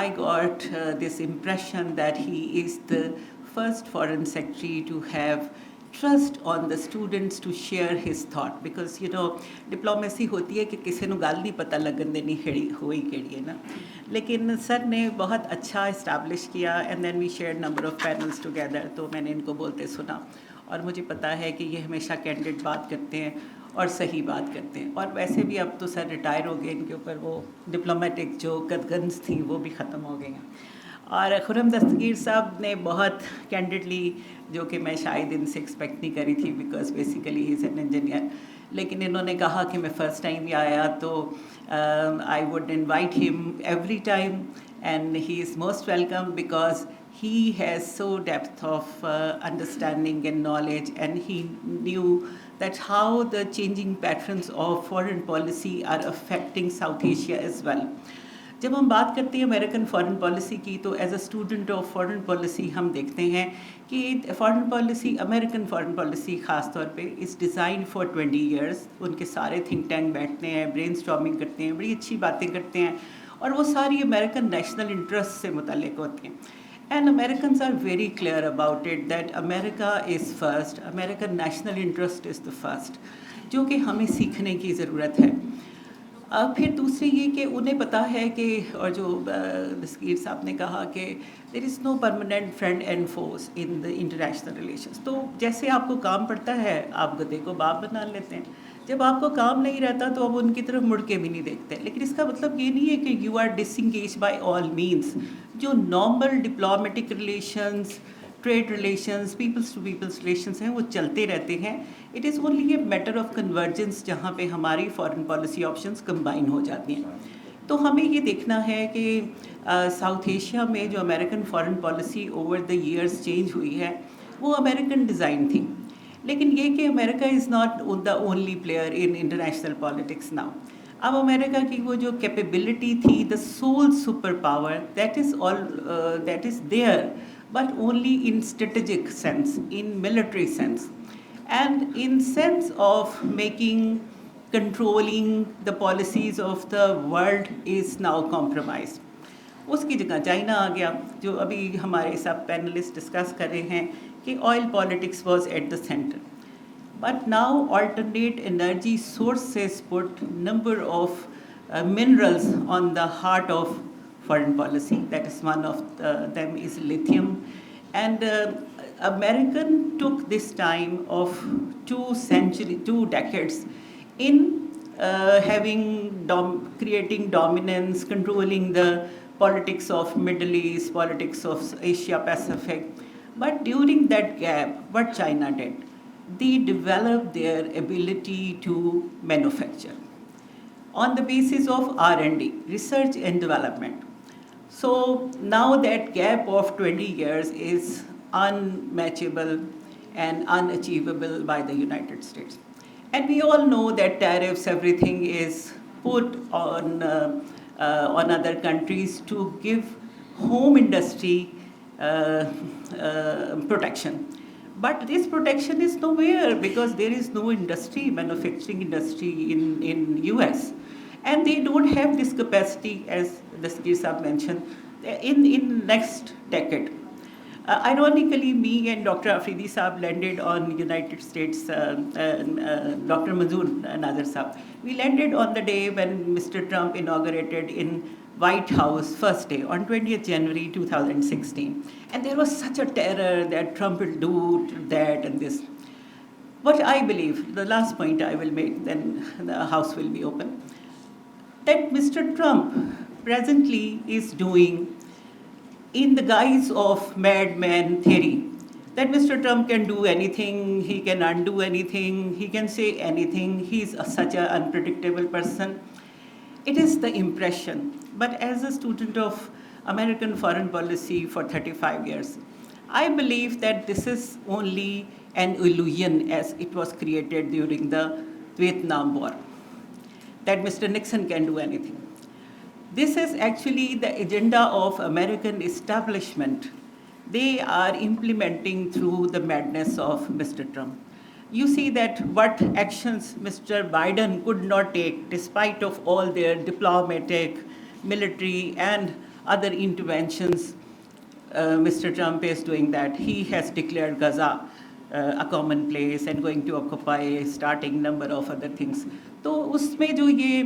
I got this impression that he is the first foreign secretary to have trust on the students to share his thought, because diplomacy होती है कि किसी को गाल नहीं पता लगन देनी हुई केड़ी है ना, लेकिन सर ने बहुत अच्छा इस्टेब्लिश किया and then we share number of panels together. तो मैंने इनको बोलते सुना और मुझे पता है कि ये हमेशा कैंडिडेट बात करते हैं और सही बात करते हैं। और वैसे भी अब तो सर रिटायर हो गए, इनके ऊपर वो डिप्लोमेटिक जो कदगन्स थी वो भी ख़त्म हो गई हैं। और खुर्रम दस्तगीर साहब ने बहुत कैंडिडली, जो कि मैं शायद इनसे एक्सपेक्ट नहीं करी थी because basically he is an engineer, लेकिन इन्होंने कहा कि मैं फ़र्स्ट टाइम ही आया तो I would invite him every time and he is most welcome because he has so depth of understanding and knowledge, and he knew that how the changing patterns of foreign policy are affecting South Asia as well. जब हम बात करते हैं American foreign policy की, तो as a student of foreign policy हम देखते हैं कि foreign policy, American foreign policy ख़ास तौर पे इज़ डिज़ाइन फॉर 20 ईयर्स। उनके सारे थिंक टैंक बैठते हैं, ब्रेन स्टॉर्मिंग करते हैं, बड़ी अच्छी बातें करते हैं, और वो सारी अमेरिकन नेशनल इंटरेस्ट से मुतल्लिक होती हैं। And Americans are very clear about it that America is first, American national interest is the first, जो कि हमें सीखने की ज़रूरत है। फिर दूसरी ये कि उन्हें पता है कि, और जो दस्तगीर साहब ने कहा कि there is no permanent friend and force in the international relations. तो जैसे आपको काम पड़ता है आप गधे को बाप बना लेते हैं, जब आपको काम नहीं रहता तो अब उनकी तरफ मुड़ के भी नहीं देखते। लेकिन इसका मतलब ये नहीं है कि you are disengage by all means. जो normal diplomatic relations, trade relations, peoples to peoples relations हैं वो चलते रहते हैं। It is only a matter of convergence जहाँ पे हमारी फॉरेन पॉलिसी ऑप्शंस कंबाइन हो जाती हैं। तो हमें ये देखना है कि साउथ एशिया में जो American foreign policy over the years change हुई है वो अमेरिकन डिज़ाइन थी, लेकिन ये कि America is not the only player in international politics now. अब अमेरिका की वो जो कैपेबिलिटी थी, the sole super power, that is there, but only in strategic sense, in military sense, and in sense of controlling the policies of the world is now compromised. उसकी जगह China आ गया, जो अभी हमारे सब पैनलिस्ट डिस्कस कर रहे हैं कि oil politics was at the centre, but now alternate energy sources put number of minerals on the heart of foreign policy. That is one of them is lithium, and American took this time of 2 decades in creating dominance, controlling the politics of Middle East, politics of Asia Pacific. But during that gap, what China did, they developed their ability to manufacture on the basis of R&D, research and development. So now that gap of 20 years is unmatchable and unachievable by the United States. And we all know that tariffs, everything is put on other countries to give home industry protection. But this protection is nowhere because there is no industry, manufacturing industry in US. And they don't have this capacity, as Dastagir Saab mentioned, in next decade. Ironically, me and Dr. Afridi Saab landed on United States, Dr. Manzoor Nazar Saab. We landed on the day when Mr. Trump inaugurated in White House first day on 20th January 2016. And there was such a terror that Trump will do that and this. What I believe, the last point I will make, then the House will be open, that Mr. Trump presently is doing in the guise of madman theory, that Mr. Trump can do anything, he can undo anything, he can say anything, he's such an unpredictable person. It is the impression. But as a student of American foreign policy for 35 years, I believe that this is only an illusion as it was created during the Vietnam War, that Mr. Nixon can do anything. This is actually the agenda of American establishment. They are implementing through the madness of Mr. Trump. You see that what actions Mr. Biden could not take despite of all their diplomatic, military and other interventions. Mr. Trump is doing that. He has declared Gaza a common place and going to occupy starting number of other things. तो उसमें जो ये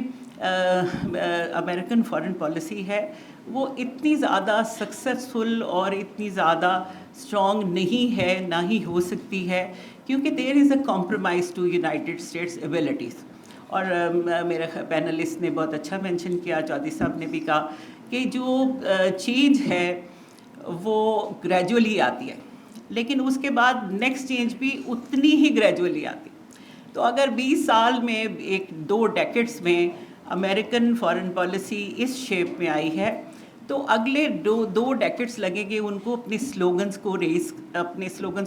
American foreign policy है वो इतनी ज़्यादा successful और इतनी ज़्यादा स्ट्रॉन्ग नहीं है, ना ही हो सकती है, क्योंकि there is a compromise to United States abilities. और मेरे पैनलिस्ट ने बहुत अच्छा मेंशन किया, चौधरी साहब ने भी कहा कि जो चेंज है वो ग्रेजुअली आती है, लेकिन उसके बाद नेक्स्ट चेंज भी उतनी ही ग्रेजुअली आती है। तो अगर 20 साल में एक 2 डेकेड्स में अमेरिकन फॉरेन पॉलिसी इस शेप में आई है, तो अगले 2 डेकेड्स लगेंगे उनको अपने स्लोगन्स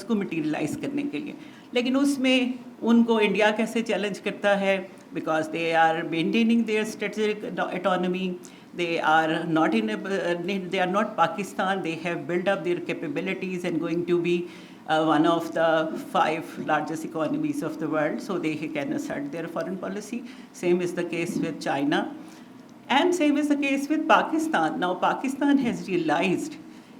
को मटीरियलाइज करने के लिए। लेकिन उसमें उनको इंडिया कैसे चैलेंज करता है, because they are maintaining their strategic autonomy, they are not Pakistan. They have built up their capabilities and going to be one of the 5 largest economies of the world, so they can assert their foreign policy. Same is the case with China, and same is the case with Pakistan. Now Pakistan has realized,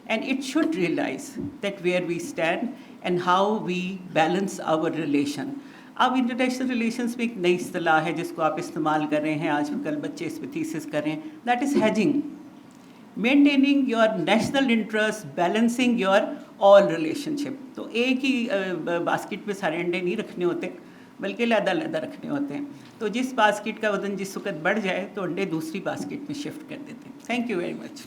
and it should realize, that where we stand and how we balance our relation. अब international relations में एक नई इस्तिलाह है जिसको आप इस्तेमाल कर रहे हैं, आजकल बच्चे इस पर थीसिस कर रहे हैं, that is hedging, maintaining your national interest, balancing your all relationship. तो एक ही बास्केट में सारे अंडे नहीं रखने होते, बल्कि अलग-अलग रखने होते हैं। तो जिस बास्केट का वजन जिस वक्त बढ़ जाए तो अंडे दूसरी बास्केट में शिफ्ट कर देते हैं। Thank you very much.